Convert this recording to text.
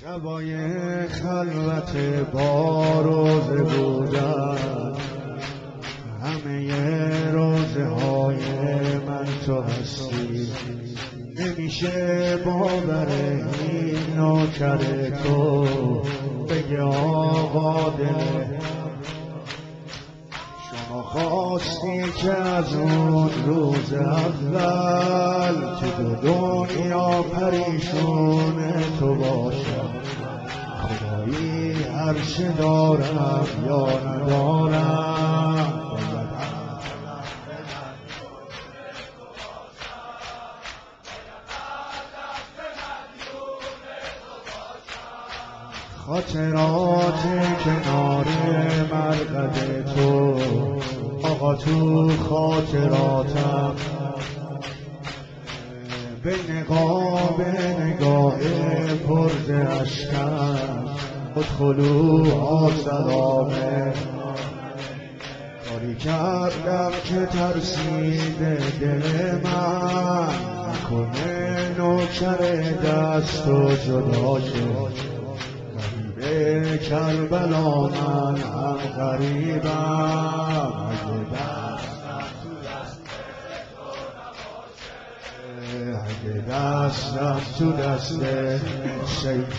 شبای خلوت با روزه بودن، همه روزه های من تو هستی. نمیشه باور این نوکر تو بگه آقا دل شما خواستی که از اون روز اول که دو دنیا پریشون تو باشم. خدایی هرچه دارم یا ندارم خاطرات کنار مرقد تو آقا، تو خاطراتم به نگاه پرده اشکم ادخلوا سلامه. کاری کردم که ترسیده دل من نکنه نوکر دست و جدا شد. به کربلا من هم غریبم، اگه دستم تو دست شیخ